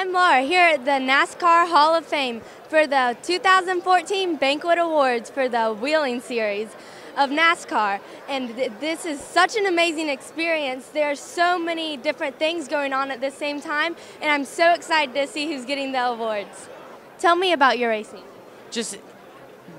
I'm Lara here at the NASCAR Hall of Fame for the 2014 Banquet Awards for the Wheeling Series of NASCAR. And this is such an amazing experience. There are so many different things going on at the same time, and I'm so excited to see who's getting the awards. Tell me about your racing.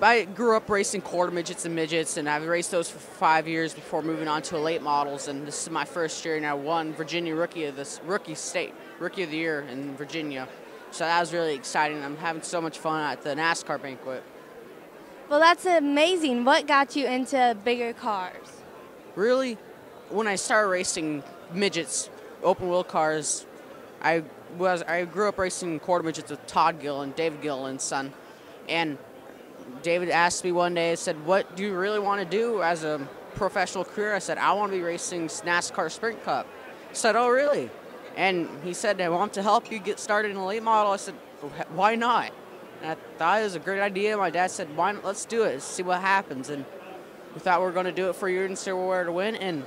I grew up racing quarter midgets and midgets, and I've raced those for 5 years before moving on to late models. And this is my first year, and I won Virginia Rookie of the Year in Virginia. So that was really exciting. I'm having so much fun at the NASCAR banquet. Well, that's amazing. What got you into bigger cars? Really, when I started racing midgets, open wheel cars, I grew up racing quarter midgets with Todd Gillen, David Gillen's son, and David asked me one day, said, "What do you really want to do as a professional career?" I said, "I want to be racing NASCAR Sprint Cup." He said, "Oh, really?" And he said, "I want to help you get started in a late model." I said, "Why not?" And I thought it was a great idea. My dad said, "Why not? Let's do it. See what happens." And we thought we were going to do it for a year and see where to win. And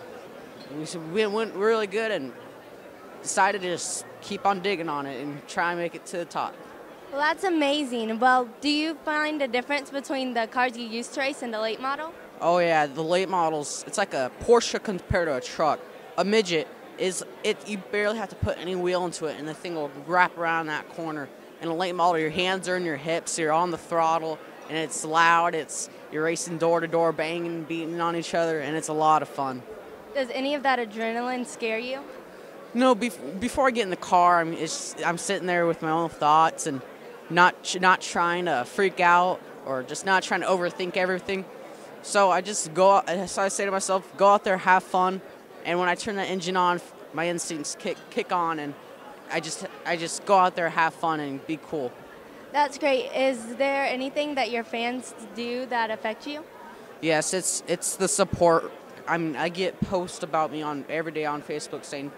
we went really good and decided to just keep on digging on it and try and make it to the top. Well, that's amazing. Well, do you find a difference between the cars you used to race and the late model? Oh, yeah. The late models, it's like a Porsche compared to a truck. A midget you barely have to put any wheel into it, and the thing will wrap around that corner. In a late model, your hands are in your hips, you're on the throttle, and it's loud. You're racing door to door, banging, beating on each other, and it's a lot of fun. Does any of that adrenaline scare you? No, before I get in the car, I'm sitting there with my own thoughts and not trying to freak out or just not trying to overthink everything. So I just go out, so I say to myself, go out there, have fun, and when I turn that engine on, my instincts kick on, and I just go out there, have fun, and be cool. That's great. Is there anything that your fans do that affect you? Yes, it's the support. I get posts about me every day on Facebook saying,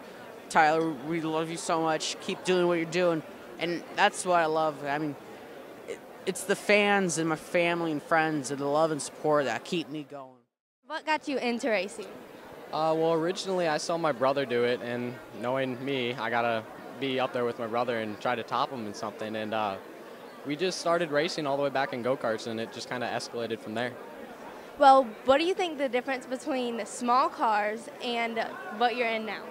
"Tyler, we love you so much. Keep doing what you're doing." And that's what I love. It's the fans and my family and friends and the love and support that keep me going. What got you into racing? Well, originally I saw my brother do it, and knowing me, I gotta be up there with my brother and try to top him in something. And we just started racing all the way back in go-karts, and it just kind of escalated from there. Well, what do you think the difference between small cars and what you're in now?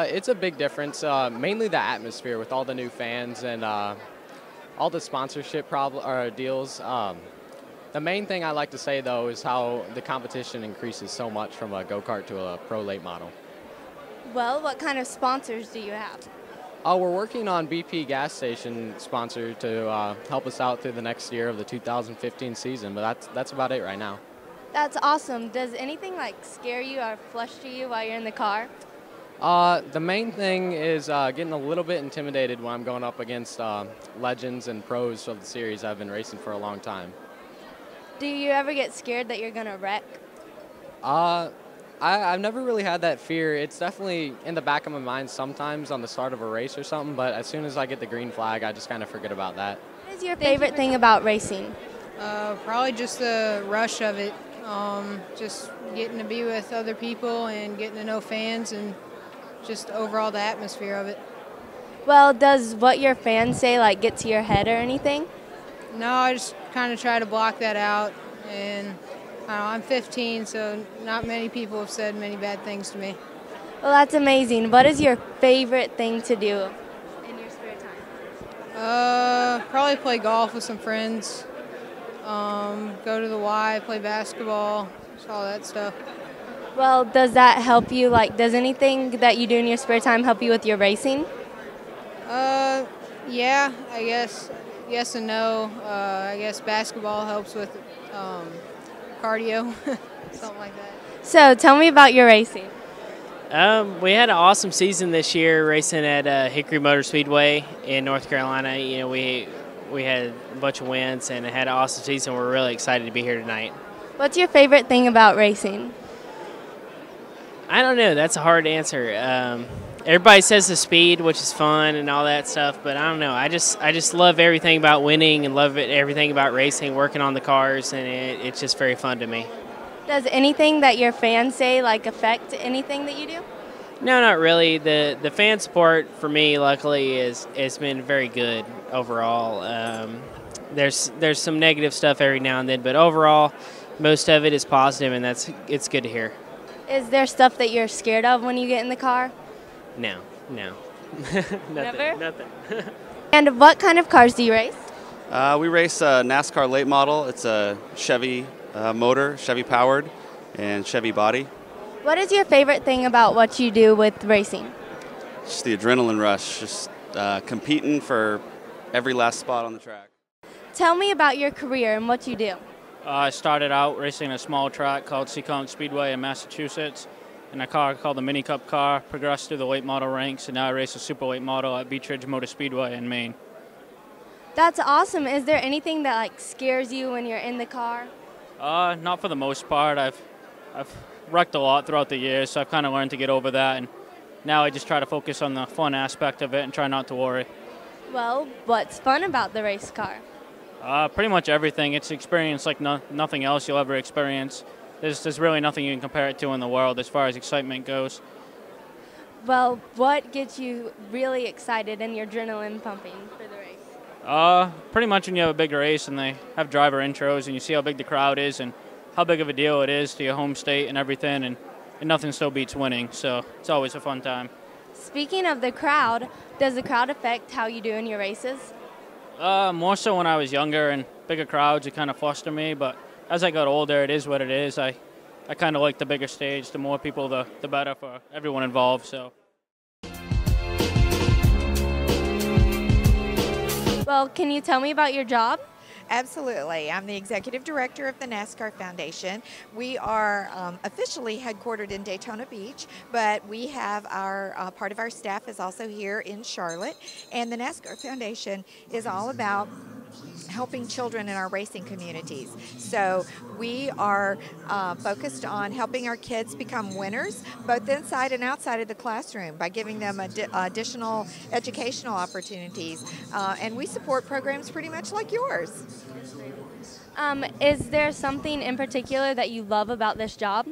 It's a big difference, mainly the atmosphere with all the new fans and all the sponsorship deals. The main thing I like to say, though, is how the competition increases so much from a go-kart to a pro late model. Well, what kind of sponsors do you have? We're working on BP gas station sponsor to help us out through the next year of the 2015 season, but that's about it right now. That's awesome. Does anything scare you or fluster you while you're in the car? The main thing is getting a little bit intimidated when I'm going up against legends and pros of the series I've been racing for a long time. Do you ever get scared that you're going to wreck? I've never really had that fear. It's definitely in the back of my mind sometimes on the start of a race or something, but as soon as I get the green flag, I just kind of forget about that. What is your favorite thing about racing? Probably just the rush of it. Just getting to be with other people and getting to know fans and just overall the atmosphere of it. Well, does what your fans say get to your head or anything? No, I just kind of try to block that out, and I'm 15, so not many people have said many bad things to me. Well, that's amazing. What is your favorite thing to do in your spare time? Probably play golf with some friends, go to the Y, play basketball, just all that stuff. Well, does that help you? Does anything that you do in your spare time help you with your racing? Yeah, I guess yes and no. I guess basketball helps with cardio, something like that. So tell me about your racing. We had an awesome season this year racing at Hickory Motor Speedway in North Carolina. We had a bunch of wins and had an awesome season. We're really excited to be here tonight. What's your favorite thing about racing? I don't know. That's a hard answer. Everybody says the speed, which is fun and all that stuff, but I don't know. I just love everything about winning and love everything about racing, working on the cars, and it's just very fun to me. Does anything that your fans say affect anything that you do? No, not really. The fan support for me, luckily, has been very good overall. There's some negative stuff every now and then, but overall, most of it is positive, and it's good to hear. Is there stuff that you're scared of when you get in the car? No. Nothing. Never? Nothing. And what kind of cars do you race? We race a NASCAR late model. It's a Chevy motor, Chevy powered, and Chevy body. What is your favorite thing about what you do with racing? Just the adrenaline rush, just competing for every last spot on the track. Tell me about your career and what you do. I started out racing a small track called Seekonk Speedway in Massachusetts in a car called the Mini Cup car, progressed through the late model ranks, and now I race a super late model at Beech Ridge Motor Speedway in Maine. That's awesome. Is there anything that like scares you when you're in the car? Not for the most part. I've wrecked a lot throughout the years, so I've kind of learned to get over that, and now I just try to focus on the fun aspect of it and try not to worry. Well, what's fun about the race car? Pretty much everything. It's an experience like nothing else you'll ever experience. There's really nothing you can compare it to in the world as far as excitement goes. Well, what gets you really excited and your adrenaline pumping for the race? Pretty much when you have a big race and they have driver intros and you see how big the crowd is and how big of a deal it is to your home state and everything, and nothing still beats winning, so it's always a fun time. Speaking of the crowd, does the crowd affect how you do in your races? More so when I was younger and bigger crowds, it kind of flustered me, but as I got older, it is what it is. I kind of like the bigger stage. The more people, the better for everyone involved. So. Well, can you tell me about your job? Absolutely. I'm the executive director of the NASCAR Foundation. We are officially headquartered in Daytona Beach, but we have our part of our staff is also here in Charlotte. And the NASCAR Foundation is all about helping children in our racing communities. So we are focused on helping our kids become winners, both inside and outside of the classroom, by giving them additional educational opportunities. And we support programs pretty much like yours. Is there something in particular that you love about this job?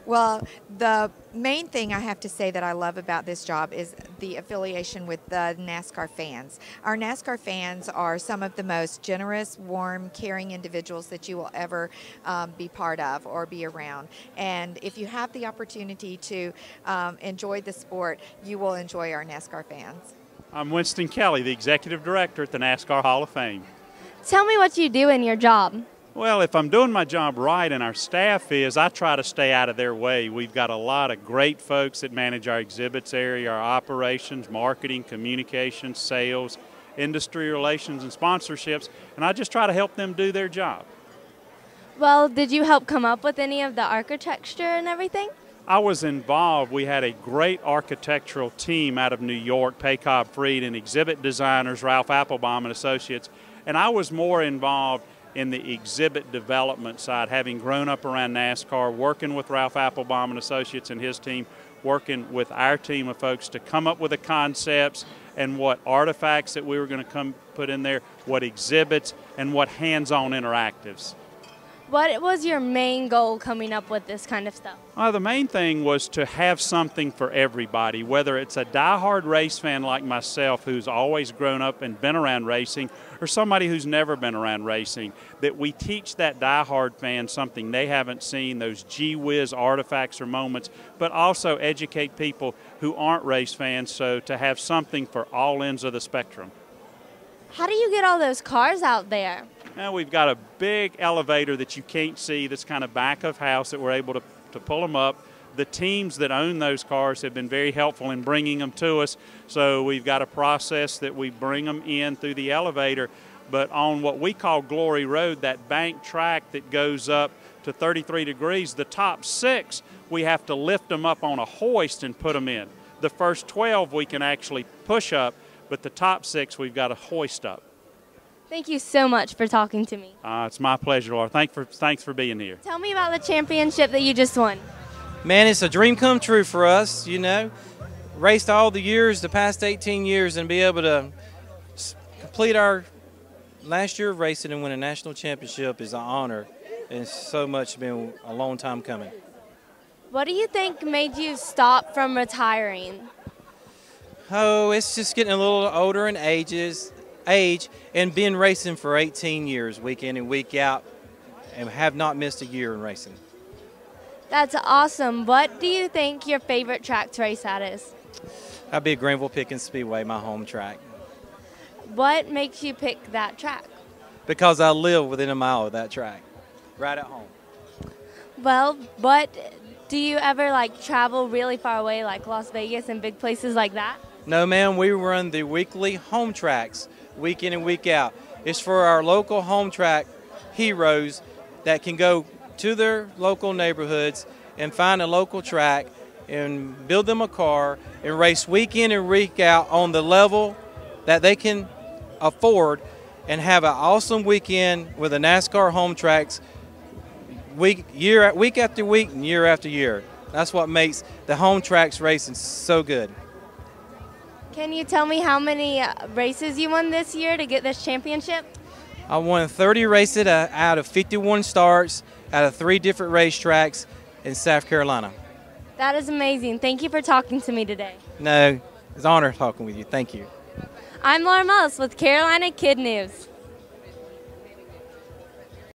Well, the main thing I have to say that I love about this job is the affiliation with the NASCAR fans. Our NASCAR fans are some of the most generous, warm, caring individuals that you will ever be part of or be around. And if you have the opportunity to enjoy the sport, you will enjoy our NASCAR fans. I'm Winston Kelley, the Executive Director at the NASCAR Hall of Fame. Tell me what you do in your job. Well, if I'm doing my job right and our staff is, I try to stay out of their way. We've got a lot of great folks that manage our exhibits area, our operations, marketing, communications, sales, industry relations, and sponsorships, and I just try to help them do their job. Well, did you help come up with any of the architecture and everything? I was involved. We had a great architectural team out of New York, Paycobb Freed, and exhibit designers, Ralph Applebaum and Associates, and I was more involved in the exhibit development side, having grown up around NASCAR, working with Ralph Applebaum and Associates and his team, working with our team of folks to come up with the concepts and what artifacts that we were going to come put in there, what exhibits, and what hands-on interactives. What was your main goal coming up with this kind of stuff? The main thing was to have something for everybody, whether it's a diehard race fan like myself who's always grown up and been around racing, or somebody who's never been around racing, that we teach that diehard fan something they haven't seen, those gee whiz artifacts or moments, but also educate people who aren't race fans, so to have something for all ends of the spectrum. How do you get all those cars out there? Now we've got a big elevator that you can't see that's kind of back of house that we're able to pull them up. The teams that own those cars have been very helpful in bringing them to us, so we've got a process that we bring them in through the elevator. But on what we call Glory Road, that bank track that goes up to 33 degrees, the top 6, we have to lift them up on a hoist and put them in. The first 12 we can actually push up, but the top 6 we've got to hoist up. Thank you so much for talking to me. It's my pleasure, Laura. Thanks for being here. Tell me about the championship that you just won. Man, it's a dream come true for us, you know. Raced all the years, the past 18 years, and be able to complete our last year of racing and win a national championship is an honor. And so much been a long time coming. What do you think made you stop from retiring? Oh, it's just getting a little older in age and been racing for 18 years, week in and week out, and have not missed a year in racing. That's awesome. What do you think your favorite track to race at is? I'd be at Greenville-Pickens Speedway, my home track. What makes you pick that track? Because I live within a mile of that track, right at home. Well, but do you ever like travel really far away, like Las Vegas and big places like that? No, ma'am, we run the weekly home tracks, week in and week out. It's for our local home track heroes that can go to their local neighborhoods and find a local track and build them a car and race week in and week out on the level that they can afford and have an awesome weekend with the NASCAR home tracks week after week and year after year. That's what makes the home tracks racing so good. Can you tell me how many races you won this year to get this championship? I won 30 races out of 51 starts out of 3 different racetracks in South Carolina. That is amazing. Thank you for talking to me today. No, it's an honor talking with you. Thank you. I'm Lara Mullis with Carolina Kid News.